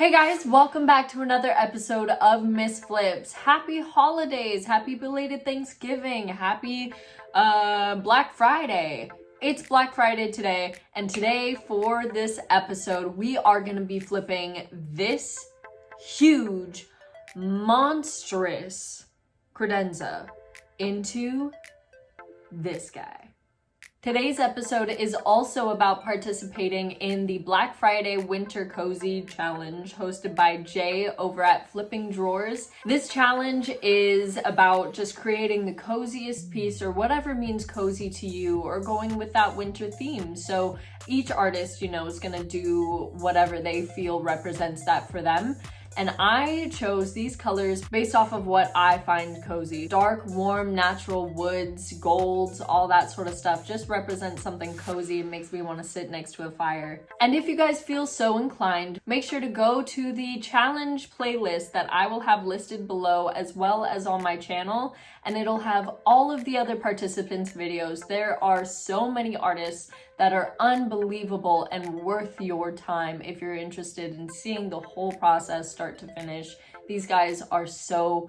Hey guys, welcome back to another episode of MissFlips. Happy holidays, happy belated Thanksgiving, happy Black Friday. It's Black Friday today, and today for this episode, we are gonna be flipping this huge, monstrous credenza into this guy. Today's episode is also about participating in the Black Friday Winter Cozy Challenge hosted by Jay over at FlippingDrawers. This challenge is about just creating the coziest piece or whatever means cozy to you, or going with that winter theme. So each artist, is gonna do whatever they feel represents that for them. And I chose these colors based off of what I find cozy. Dark, warm, natural woods, golds, all that sort of stuff just represents something cozy and makes me want to sit next to a fire. And if you guys feel so inclined, make sure to go to the challenge playlist that I will have listed below as well as on my channel, and it'll have all of the other participants' videos. There are so many artists that are unbelievable and worth your time if you're interested in seeing the whole process start to finish. These guys are so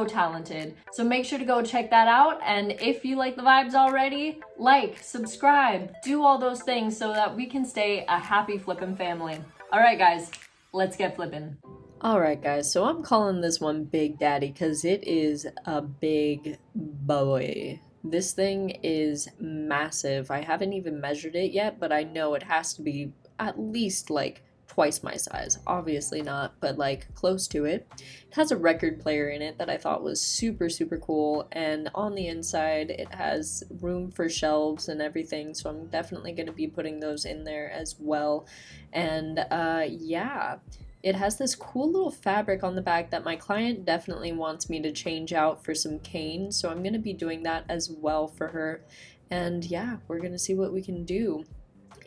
talented. So make sure to go check that out. And if you like the vibes already, like, subscribe, do all those things so that we can stay a happy flippin' family. All right, guys, let's get flippin'. All right, guys, so I'm calling this one Big Daddy because it is a big boy. This thing is massive. I haven't even measured it yet, but I know it has to be at least like twice my size. Obviously not, but like close to it. It has a record player in it that I thought was super cool, and on the inside it has room for shelves and everything, so I'm definitely going to be putting those in there as well. And yeah. It has this cool little fabric on the back that my client definitely wants me to change out for some cane, so I'm going to be doing that as well for her. And yeah, we're going to see what we can do.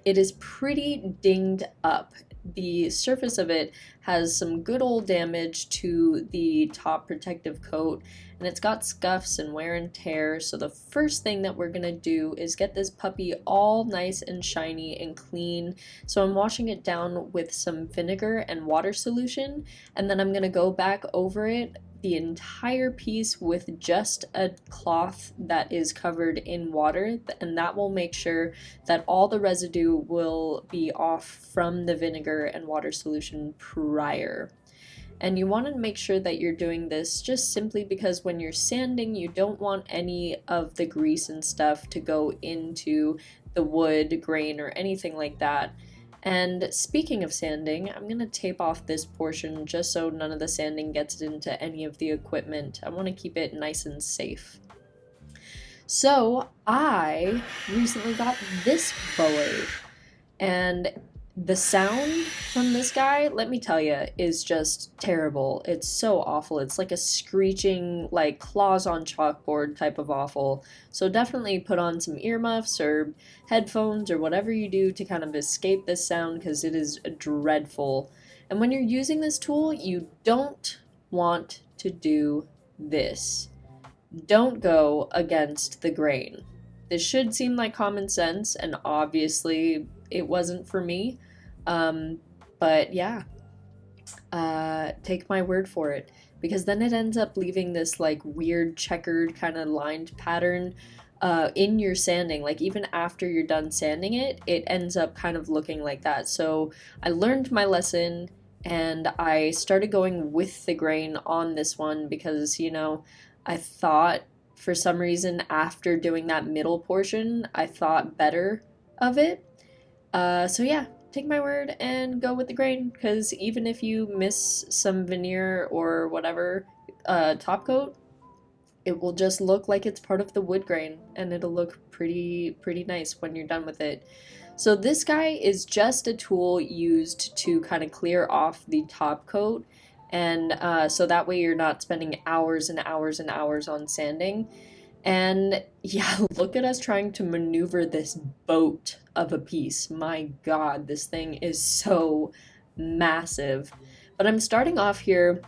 It is pretty dinged up. The surface of it has some good old damage to the top protective coat, and it's got scuffs and wear and tear. So the first thing that we're gonna do is get this puppy all nice and shiny and clean. So I'm washing it down with some vinegar and water solution, and then I'm gonna go back over it the entire piece with just a cloth that is covered in water, and that will make sure that all the residue will be off from the vinegar and water solution prior. And you want to make sure that you're doing this just simply because when you're sanding, you don't want any of the grease and stuff to go into the wood grain or anything like that. And speaking of sanding, I'm going to tape off this portion just so none of the sanding gets into any of the equipment. I want to keep it nice and safe. So I recently got this boy, and the sound from this guy, let me tell you, is just terrible. It's so awful. It's like a screeching, like claws on chalkboard type of awful. So definitely put on some earmuffs or headphones or whatever you do to kind of escape this sound, because it is dreadful. And when you're using this tool, you don't want to do this. Don't go against the grain. This should seem like common sense, and obviously it wasn't for me. But yeah, take my word for it, because then it ends up leaving this like weird checkered kind of lined pattern in your sanding. Like even after you're done sanding it, it ends up kind of looking like that. So I learned my lesson, and I started going with the grain on this one because, I thought for some reason after doing that middle portion, I thought better of it. So yeah, take my word and go with the grain, because even if you miss some veneer or whatever top coat, it will just look like it's part of the wood grain, and it'll look pretty nice when you're done with it. So this guy is just a tool used to kind of clear off the top coat, and so that way you're not spending hours and hours and hours on sanding. And yeah, look at us trying to maneuver this boat of a piece. My God, this thing is so massive. But I'm starting off here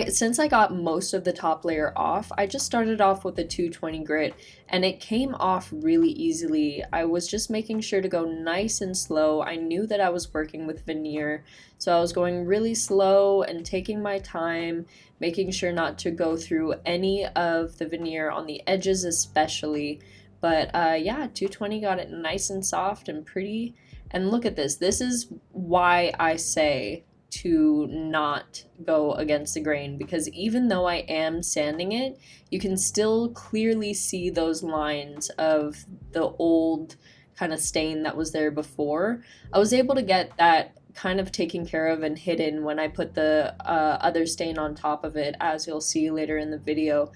Since I got most of the top layer off, I just started off with a 220 grit and it came off really easily. I was just making sure to go nice and slow. I knew that I was working with veneer, so I was going really slow and taking my time, making sure not to go through any of the veneer on the edges especially. But yeah, 220 got it nice and soft and pretty. And look at this. This is why I say to not go against the grain, because even though I am sanding it, you can still clearly see those lines of the old kind of stain that was there before. I was able to get that kind of taken care of and hidden when I put the other stain on top of it, as you'll see later in the video.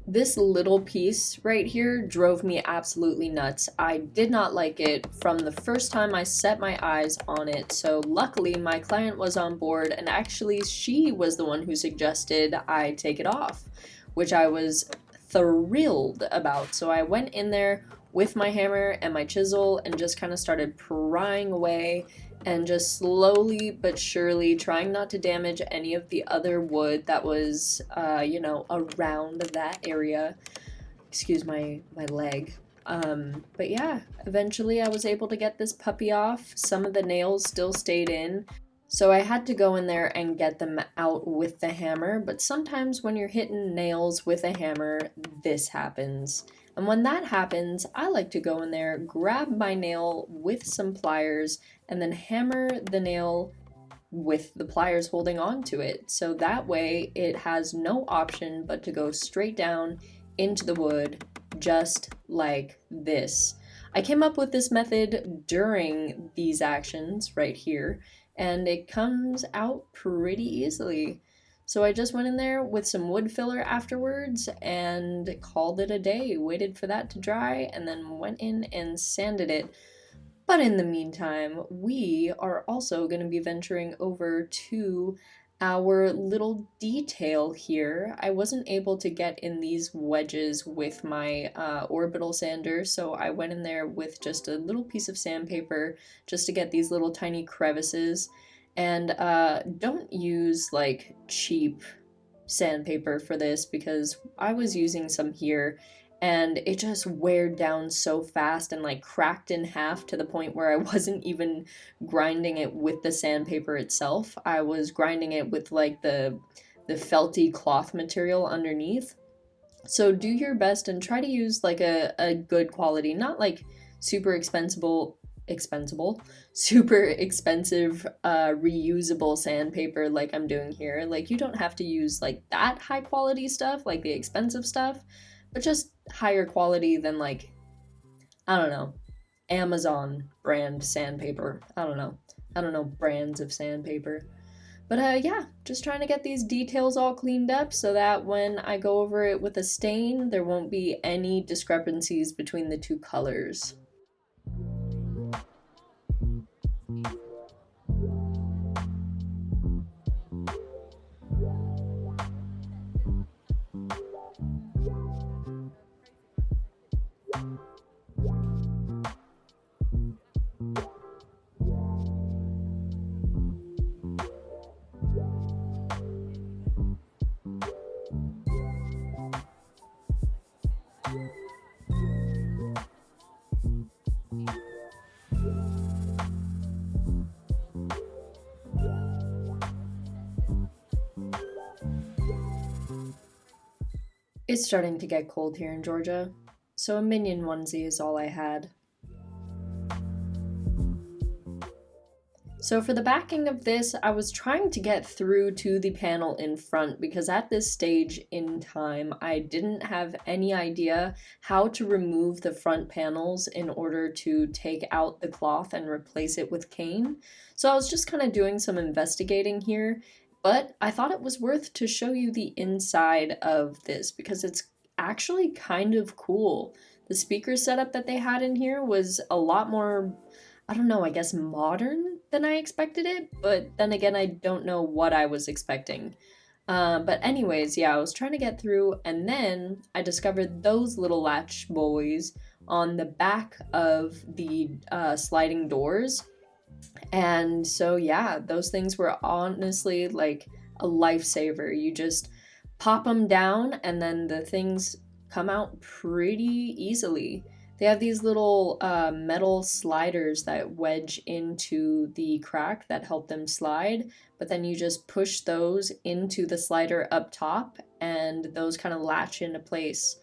This little piece right here drove me absolutely nuts. I did not like it from the first time I set my eyes on it, so luckily my client was on board, and actually she was the one who suggested I take it off, which I was thrilled about. So I went in there with my hammer and my chisel and just kind of started prying away and just slowly but surely trying not to damage any of the other wood that was, you know, around that area. Excuse my leg. But yeah, eventually I was able to get this puppy off. Some of the nails still stayed in, so I had to go in there and get them out with the hammer. But sometimes when you're hitting nails with a hammer, this happens. And when that happens, I like to go in there, grab my nail with some pliers, and then hammer the nail with the pliers holding on to it. So that way it has no option but to go straight down into the wood, just like this. I came up with this method during these actions right here, and it comes out pretty easily. So I just went in there with some wood filler afterwards and called it a day, waited for that to dry, and then went in and sanded it. But in the meantime, we are also going to be venturing over to our little detail here. I wasn't able to get in these wedges with my orbital sander, so I went in there with just a little piece of sandpaper just to get these little tiny crevices. And don't use like cheap sandpaper for this, because I was using some here and it just weared down so fast and like cracked in half to the point where I wasn't even grinding it with the sandpaper itself. I was grinding it with like the felty cloth material underneath. So do your best and try to use like a good quality, not like super expensive reusable sandpaper like I'm doing here. Like, you don't have to use like that high quality stuff, like the expensive stuff, but just higher quality than like, I don't know, Amazon brand sandpaper. I don't know brands of sandpaper. But yeah, just trying to get these details all cleaned up so that when I go over it with a stain, there won't be any discrepancies between the two colors. It's starting to get cold here in Georgia, so a minion onesie is all I had. So for the backing of this, I was trying to get through to the panel in front, because at this stage in time, I didn't have any idea how to remove the front panels in order to take out the cloth and replace it with cane. So I was just kind of doing some investigating here, but I thought it was worth to show you the inside of this because it's actually kind of cool. The speaker setup that they had in here was a lot more, I don't know, I guess modern than I expected it, but then again, I don't know what I was expecting. But anyways, yeah, I was trying to get through, and then I discovered those little latch boys on the back of the sliding doors. And so yeah, those things were honestly like a lifesaver. You just pop them down and then the things come out pretty easily. They have these little metal sliders that wedge into the crack that help them slide, but then you just push those into the slider up top and those kind of latch into place.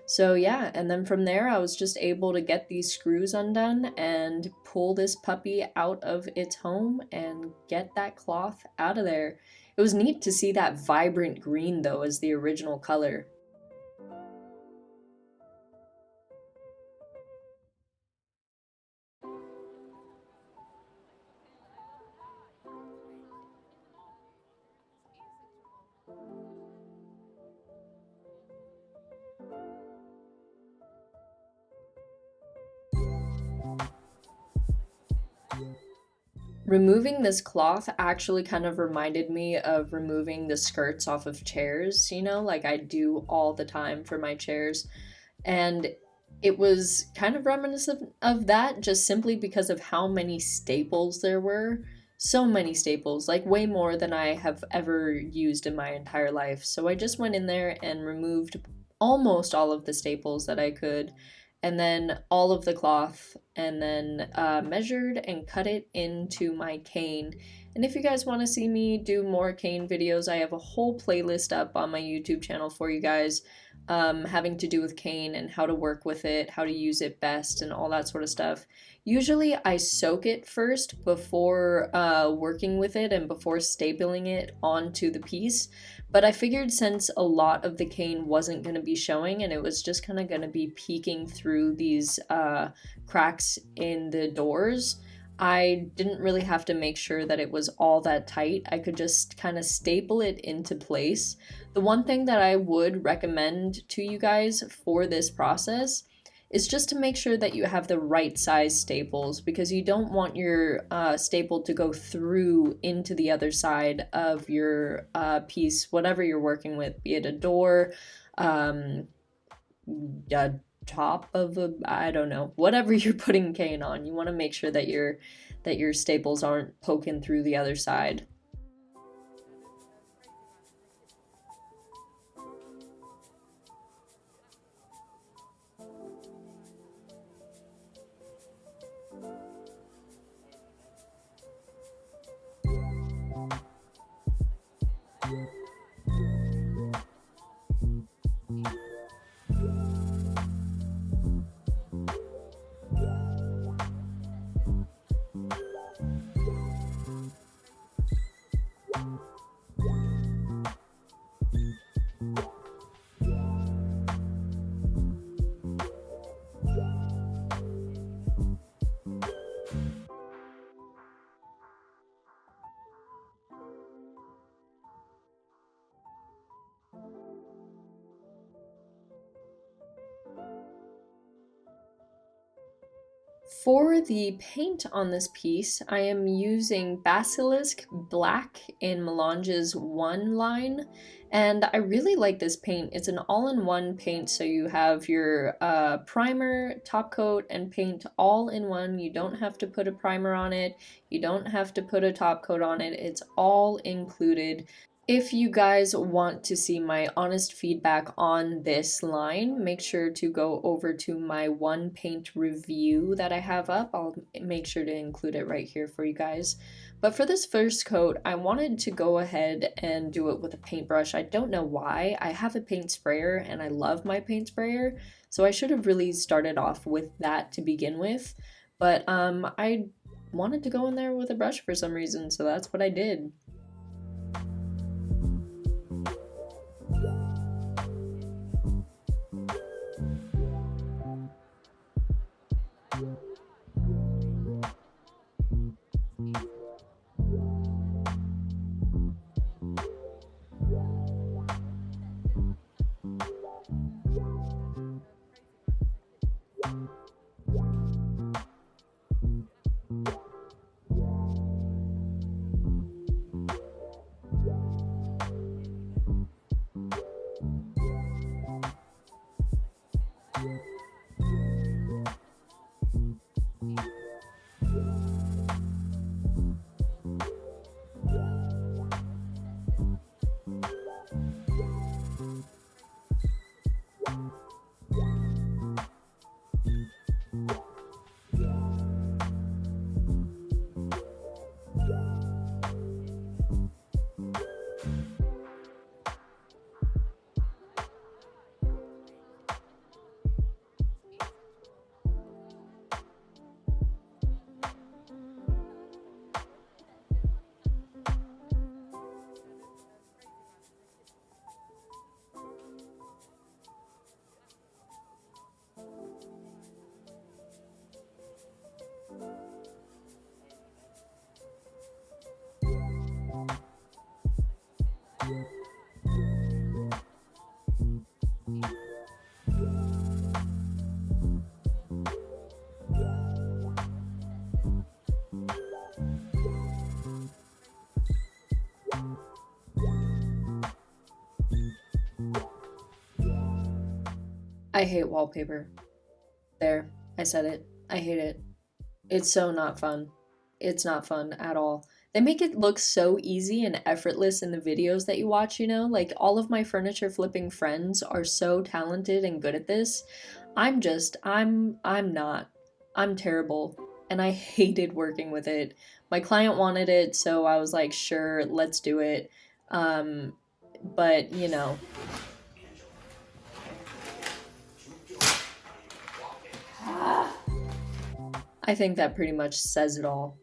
So yeah, and then from there I was just able to get these screws undone and pull this puppy out of its home and get that cloth out of there. It was neat to see that vibrant green though as the original color. Removing this cloth actually kind of reminded me of removing the skirts off of chairs, you know, like I do all the time for my chairs. And it was kind of reminiscent of that just simply because of how many staples there were. So many staples, like way more than I have ever used in my entire life. So I just went in there and removed almost all of the staples that I could, and then all of the cloth, and then measured and cut it into my cane. And if you guys want to see me do more cane videos, I have a whole playlist up on my YouTube channel for you guys, having to do with cane and how to work with it, how to use it best, and all that sort of stuff. Usually I soak it first before working with it and before stapling it onto the piece. But I figured since a lot of the cane wasn't going to be showing and it was just kind of going to be peeking through these cracks in the doors, I didn't really have to make sure that it was all that tight. I could just kind of staple it into place. The one thing that I would recommend to you guys for this process is just to make sure that you have the right size staples, because you don't want your staple to go through into the other side of your piece, whatever you're working with, be it a door, a top of a, I don't know, whatever you're putting cane on. You want to make sure that your staples aren't poking through the other side. For the paint on this piece, I am using Basilisk Black in Melange's One line, and I really like this paint. It's an all-in-one paint, so you have your primer, top coat, and paint all in one. You don't have to put a primer on it. You don't have to put a top coat on it. It's all included. If you guys want to see my honest feedback on this line, make sure to go over to my one paint review that I have up. I'll make sure to include it right here for you guys. But for this first coat, I wanted to go ahead and do it with a paintbrush. I don't know why. I have a paint sprayer and I love my paint sprayer, so I should have really started off with that to begin with. But I wanted to go in there with a brush for some reason, so that's what I did. I hate wallpaper. There, I said it. I hate it. It's so not fun. It's not fun at all. They make it look so easy and effortless in the videos that you watch, you know? Like all of my furniture flipping friends are so talented and good at this. I'm not. I'm terrible. And I hated working with it. My client wanted it, so I was like, sure, let's do it. Um, but you know, I think that pretty much says it all.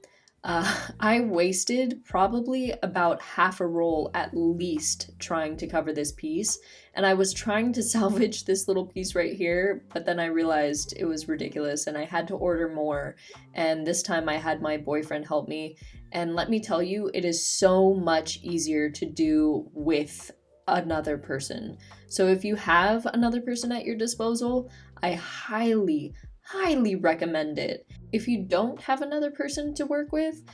I wasted probably about half a roll at least trying to cover this piece, and I was trying to salvage this little piece right here, but then I realized it was ridiculous and I had to order more, and this time I had my boyfriend help me, and let me tell you, it is so much easier to do with another person. So if you have another person at your disposal, I highly recommend it. If you don't have another person to work with,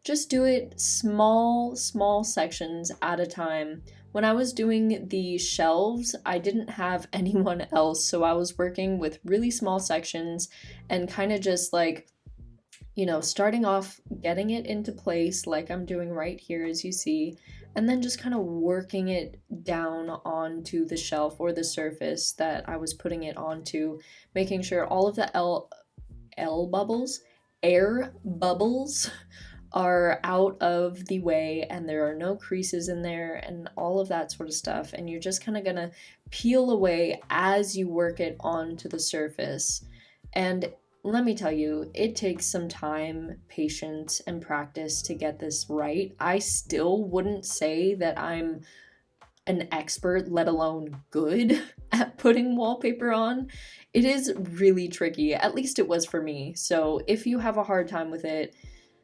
just do it small sections at a time. When I was doing the shelves, I didn't have anyone else, so I was working with really small sections and kind of just like, you know, starting off getting it into place like I'm doing right here as you see, and then just kind of working it down onto the shelf or the surface that I was putting it onto, making sure all of the air bubbles are out of the way and there are no creases in there and all of that sort of stuff. And you're just kind of gonna peel away as you work it onto the surface. And let me tell you, it takes some time, patience, and practice to get this right. I still wouldn't say that I'm an expert, let alone good, at putting wallpaper on. It is really tricky, at least it was for me. So if you have a hard time with it,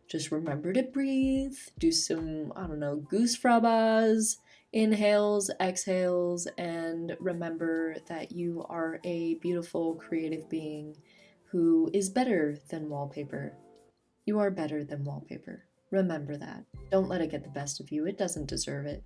just remember to breathe, do some, I don't know, goose frabbas, inhales, exhales, and remember that you are a beautiful, creative being who is better than wallpaper. You are better than wallpaper. Remember that. Don't let it get the best of you. It doesn't deserve it.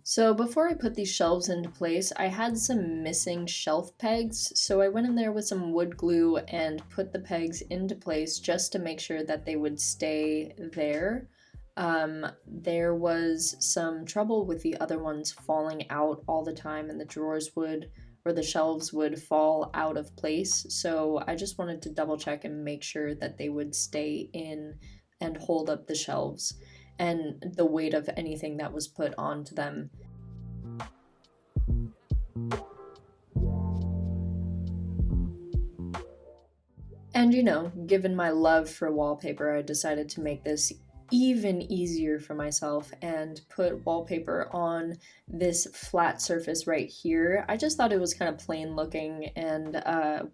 So before I put these shelves into place, I had some missing shelf pegs, so I went in there with some wood glue and put the pegs into place just to make sure that they would stay there. There was some trouble with the other ones falling out all the time and the drawers would, or the shelves would fall out of place, so I just wanted to double check and make sure that they would stay in and hold up the shelves and the weight of anything that was put onto them. And you know, given my love for wallpaper, I decided to make this even easier for myself and put wallpaper on this flat surface right here. I just thought it was kind of plain looking and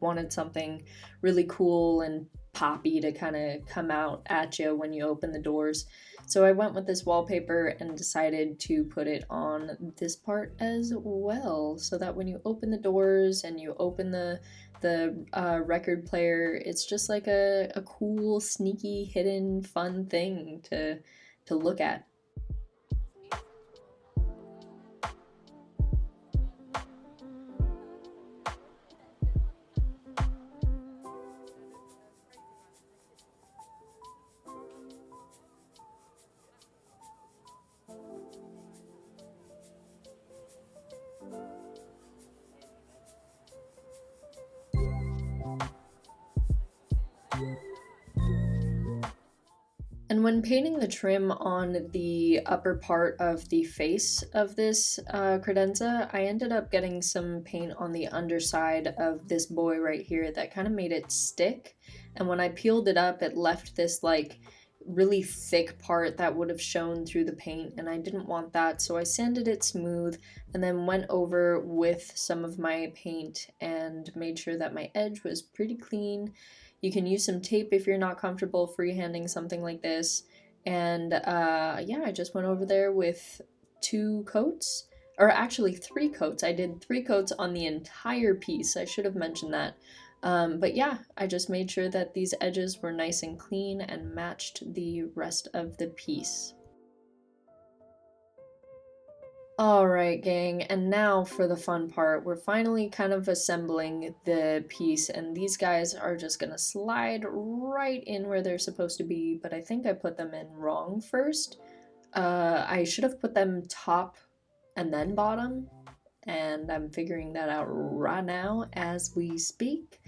wanted something really cool and poppy to kind of come out at you when you open the doors. So I went with this wallpaper and decided to put it on this part as well, so that when you open the doors and you open the record player, it's just like a cool, sneaky, hidden, fun thing to look at. And when painting the trim on the upper part of the face of this credenza, I ended up getting some paint on the underside of this boy right here that kind of made it stick. And when I peeled it up, it left this like really thick part that would have shown through the paint, and I didn't want that, so I sanded it smooth and then went over with some of my paint and made sure that my edge was pretty clean. You can use some tape if you're not comfortable freehanding something like this. And yeah, I just went over there with 2 coats, or actually 3 coats. I did 3 coats on the entire piece. I should have mentioned that. But yeah, I just made sure that these edges were nice and clean and matched the rest of the piece. Alright, gang, and now for the fun part. We're finally kind of assembling the piece, and these guys are just gonna slide right in where they're supposed to be, but I think I put them in wrong first. I should have put them top and then bottom, and I'm figuring that out right now as we speak.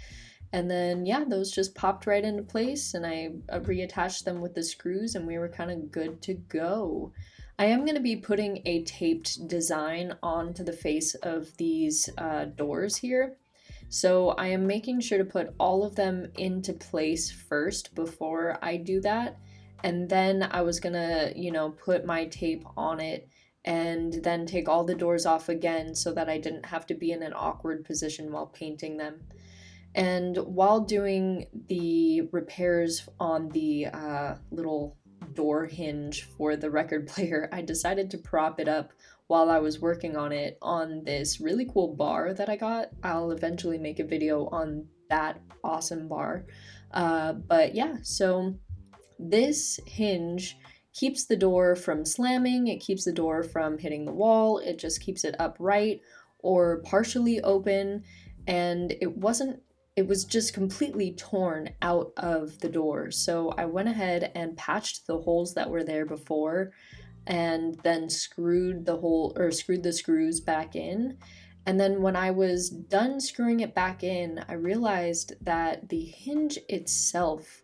And then, yeah, those just popped right into place, and I reattached them with the screws, and we were kind of good to go. I am going to be putting a taped design onto the face of these doors here. So I am making sure to put all of them into place first before I do that. And then I was gonna, put my tape on it and then take all the doors off again so that I didn't have to be in an awkward position while painting them. And while doing the repairs on the little door hinge for the record player, I decided to prop it up while I was working on it on this really cool bar that I got. I'll eventually make a video on that awesome bar. But yeah, so this hinge keeps the door from slamming, it keeps the door from hitting the wall, it just keeps it upright or partially open, and it was just completely torn out of the door. So I went ahead and patched the holes that were there before and then screwed the screws back in. And then when I was done screwing it back in, I realized that the hinge itself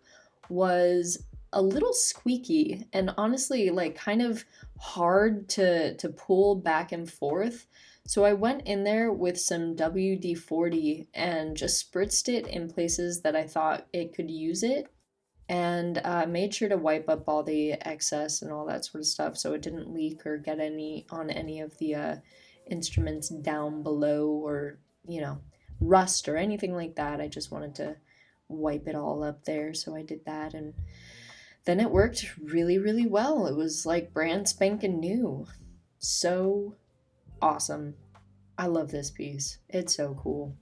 was a little squeaky and honestly like kind of hard to pull back and forth. So I went in there with some WD-40 and just spritzed it in places that I thought it could use it, and made sure to wipe up all the excess and all that sort of stuff so it didn't leak or get any on any of the instruments down below, or rust or anything like that. I just wanted to wipe it all up there, so I did that, and then it worked really, really well. It was like brand spanking new. So awesome. I love this piece. It's so cool.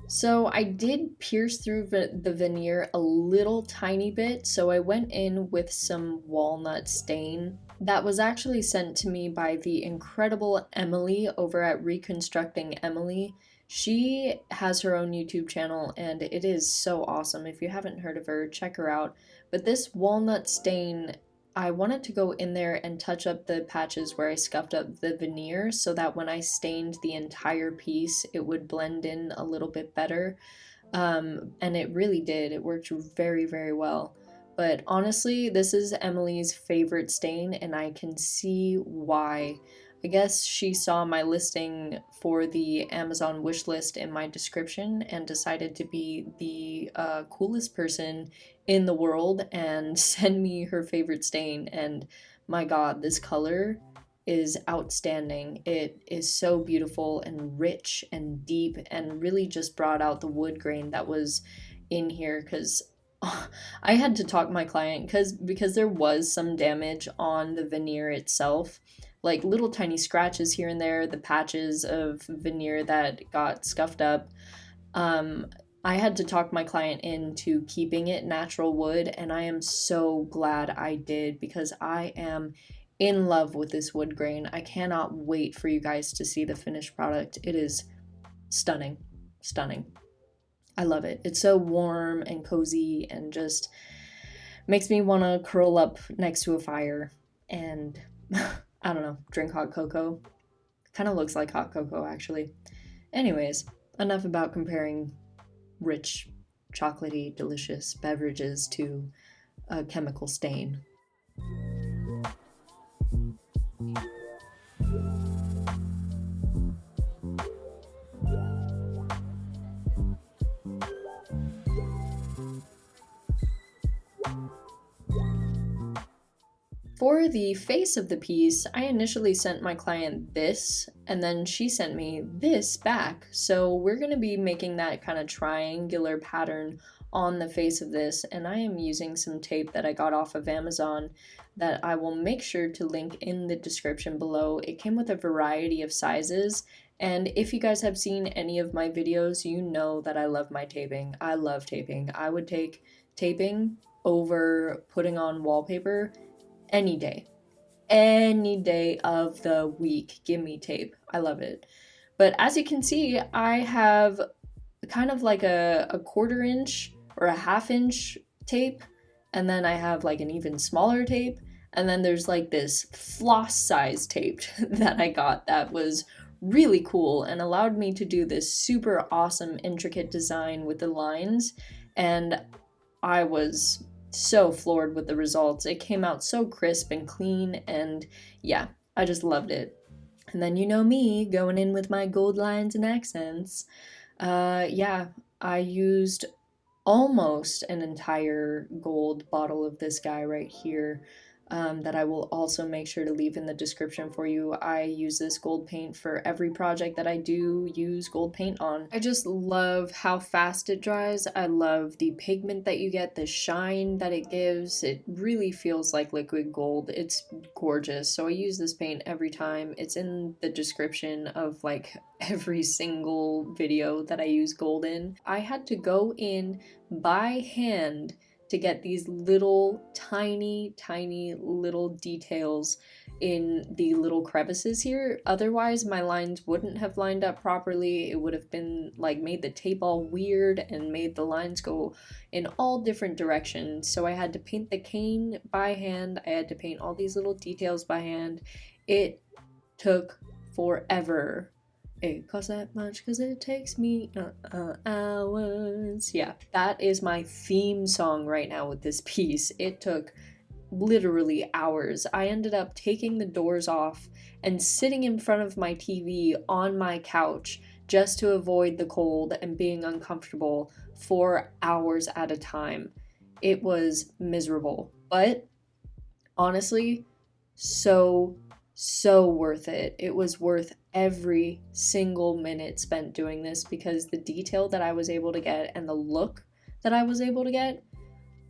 So I did pierce through the veneer a little tiny bit, so I went in with some walnut stain. That was actually sent to me by the incredible Emily over at Reconstructing Emily. She has her own YouTube channel and it is so awesome. If you haven't heard of her, check her out. But this walnut stain, I wanted to go in there and touch up the patches where I scuffed up the veneer so that when I stained the entire piece, it would blend in a little bit better. And it really did. It worked very, very well. But honestly, this is Emily's favorite stain, and I can see why. I guess she saw my listing for the Amazon wish list in my description and decided to be the coolest person in the world and send me her favorite stain. And my God, this color is outstanding. It is so beautiful and rich and deep and really just brought out the wood grain that was in here because I had to talk my client because there was some damage on the veneer itself, like little tiny scratches here and there, the patches of veneer that got scuffed up. I had to talk my client into keeping it natural wood, and I am so glad I did because I am in love with this wood grain. I cannot wait for you guys to see the finished product. It is stunning, stunning. I love it. It's so warm and cozy and just makes me want to curl up next to a fire and I don't know, drink hot cocoa. Kind of looks like hot cocoa actually. Anyways, enough about comparing rich, chocolatey, delicious beverages to a chemical stain. For the face of the piece, I initially sent my client this, and then she sent me this back. So we're going to be making that kind of triangular pattern on the face of this, and I am using some tape that I got off of Amazon that I will make sure to link in the description below. It came with a variety of sizes, and if you guys have seen any of my videos, you know that I love my taping. I love taping. I would take taping over putting on wallpaper any day of the week. Give me tape. I love it. But as you can see, I have kind of like a 1/4 inch or a 1/2 inch tape, and then I have like an even smaller tape, and then there's like this floss size tape that I got that was really cool and allowed me to do this super awesome intricate design with the lines, and I was so floored with the results. It came out so crisp and clean, and yeah, I just loved it. And then you know me going in with my gold lines and accents. Yeah, I used almost an entire gold bottle of this guy right here. That I will also make sure to leave in the description for you. I use this gold paint for every project that I do use gold paint on. I just love how fast it dries. I love the pigment that you get, the shine that it gives. It really feels like liquid gold. It's gorgeous. So I use this paint every time. It's in the description of like every single video that I use gold in. I had to go in by hand to get these little tiny little details in the little crevices here. Otherwise my lines wouldn't have lined up properly. It would have been like made the tape all weird and made the lines go in all different directions. So I had to paint the cane by hand. I had to paint all these little details by hand. It took forever. It costs that much because it takes me hours. Yeah, that is my theme song right now with this piece. It took literally hours. I ended up taking the doors off and sitting in front of my TV on my couch just to avoid the cold and being uncomfortable for hours at a time. It was miserable, but honestly, so worth it. It was worth every single minute spent doing this because the detail that I was able to get and the look that I was able to get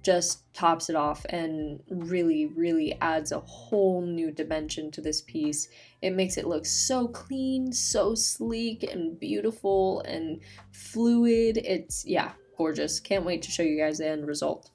just tops it off and really adds a whole new dimension to this piece. It makes it look so clean, so sleek and beautiful and fluid. It's, yeah, gorgeous. Can't wait to show you guys the end result.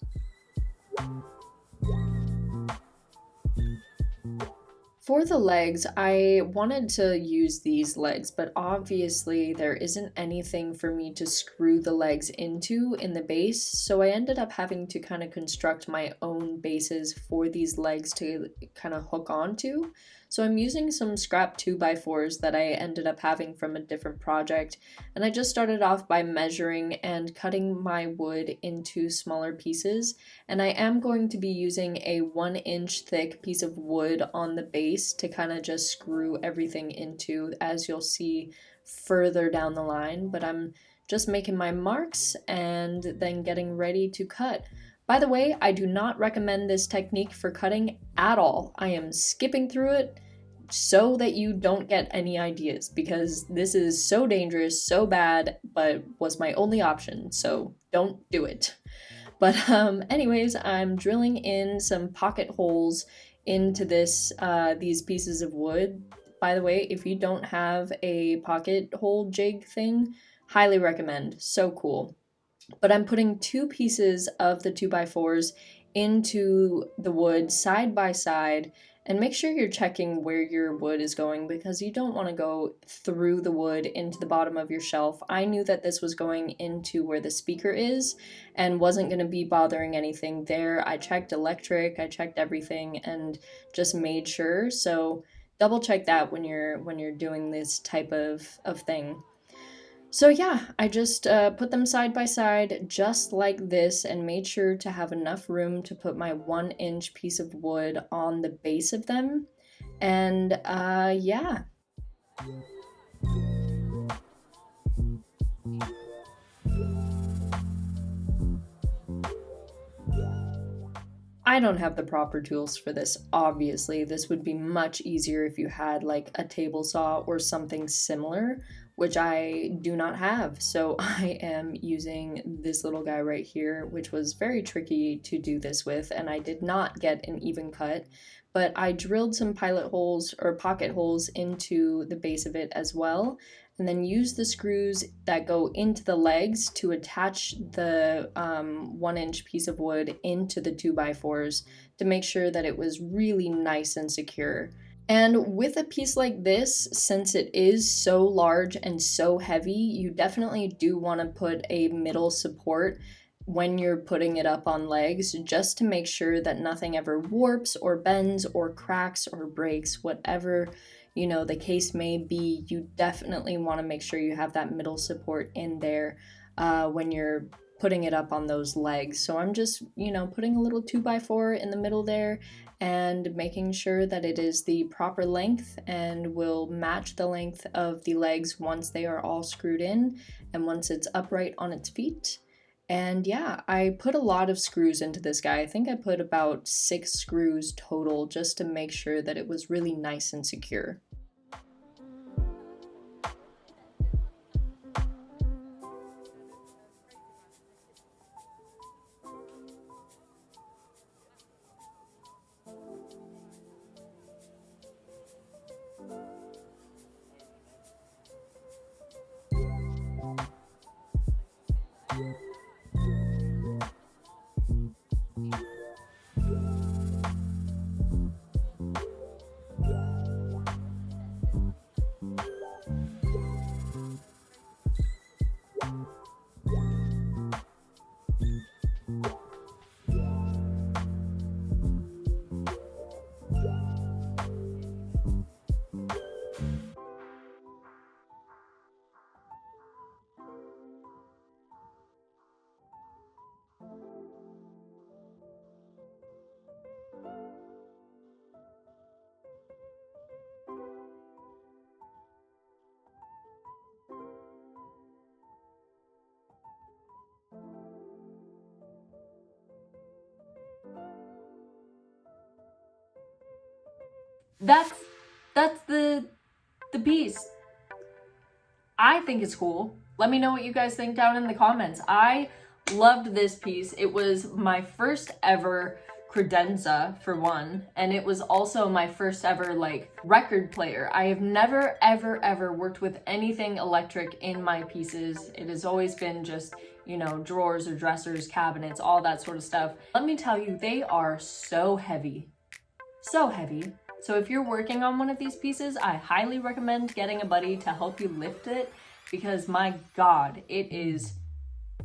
For the legs, I wanted to use these legs, but obviously there isn't anything for me to screw the legs into in the base, so I ended up having to kind of construct my own bases for these legs to kind of hook onto. So I'm using some scrap 2x4s that I ended up having from a different project, and I just started off by measuring and cutting my wood into smaller pieces, and I am going to be using a 1-inch thick piece of wood on the base to kind of just screw everything into, as you'll see further down the line, but I'm just making my marks and then getting ready to cut. By the way, I do not recommend this technique for cutting at all. I am skipping through it so that you don't get any ideas, because this is so dangerous, so bad, but was my only option, so don't do it. But anyways, I'm drilling in some pocket holes into these pieces of wood. By the way, if you don't have a pocket hole jig thing, highly recommend. So cool. But I'm putting 2 pieces of the 2x4s into the wood side by side, and make sure you're checking where your wood is going, because you don't want to go through the wood into the bottom of your shelf. I knew that this was going into where the speaker is and wasn't going to be bothering anything there. I checked electric, I checked everything, and just made sure. So double check that when you're doing this type of thing. So yeah, I just put them side by side just like this and made sure to have enough room to put my 1-inch piece of wood on the base of them. And yeah. I don't have the proper tools for this, obviously. This would be much easier if you had like a table saw or something similar, which I do not have. So I am using this little guy right here, which was very tricky to do this with, and I did not get an even cut, but I drilled some pilot holes or pocket holes into the base of it as well, and then use the screws that go into the legs to attach the 1-inch piece of wood into the 2x4s to make sure that it was really nice and secure. And with a piece like this, since it is so large and so heavy, you definitely do want to put a middle support when you're putting it up on legs, just to make sure that nothing ever warps or bends or cracks or breaks, whatever the case may be. You definitely want to make sure you have that middle support in there when you're putting it up on those legs. So I'm just, putting a little 2x4 in the middle there and making sure that it is the proper length and will match the length of the legs once they are all screwed in and once it's upright on its feet. And yeah, I put a lot of screws into this guy. I think I put about 6 screws total just to make sure that it was really nice and secure. That's the piece. I think it's cool. Let me know what you guys think down in the comments. I loved this piece. It was my first ever credenza, for one, and it was also my first ever record player. I have never ever worked with anything electric in my pieces. It has always been just drawers or dressers, cabinets, all that sort of stuff. Let me tell you, they are so heavy. So heavy. So if you're working on one of these pieces, I highly recommend getting a buddy to help you lift it, because my God, it is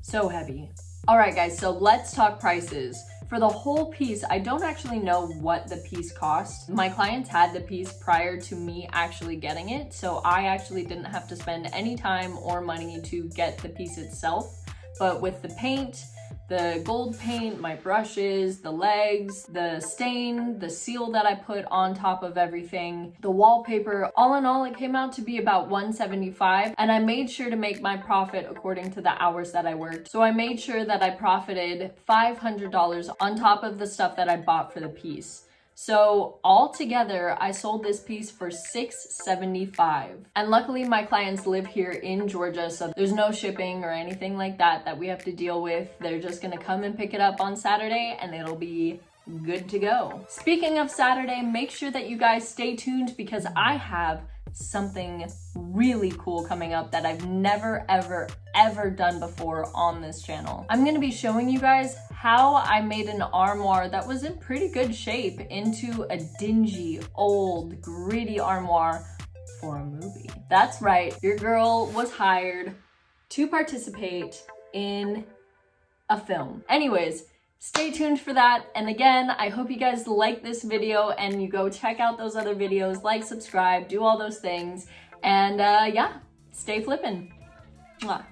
so heavy. All right, guys, so let's talk prices. For the whole piece, I don't actually know what the piece cost. My clients had the piece prior to me actually getting it, so I actually didn't have to spend any time or money to get the piece itself. But with the paint, the gold paint, my brushes, the legs, the stain, the seal that I put on top of everything, the wallpaper, all in all, it came out to be about $175, and I made sure to make my profit according to the hours that I worked. So I made sure that I profited $500 on top of the stuff that I bought for the piece. So altogether, I sold this piece for $675. And luckily my clients live here in Georgia, so there's no shipping or anything like that we have to deal with. They're just gonna come and pick it up on Saturday and it'll be good to go. Speaking of Saturday, make sure that you guys stay tuned because I have something really cool coming up that I've never ever done before on this channel. I'm gonna be showing you guys how I made an armoire that was in pretty good shape into a dingy, old, gritty armoire for a movie. That's right, your girl was hired to participate in a film. Anyways, stay tuned for that. And again, I hope you guys like this video and you go check out those other videos, like, subscribe, do all those things. And yeah, stay flippin'. Mwah.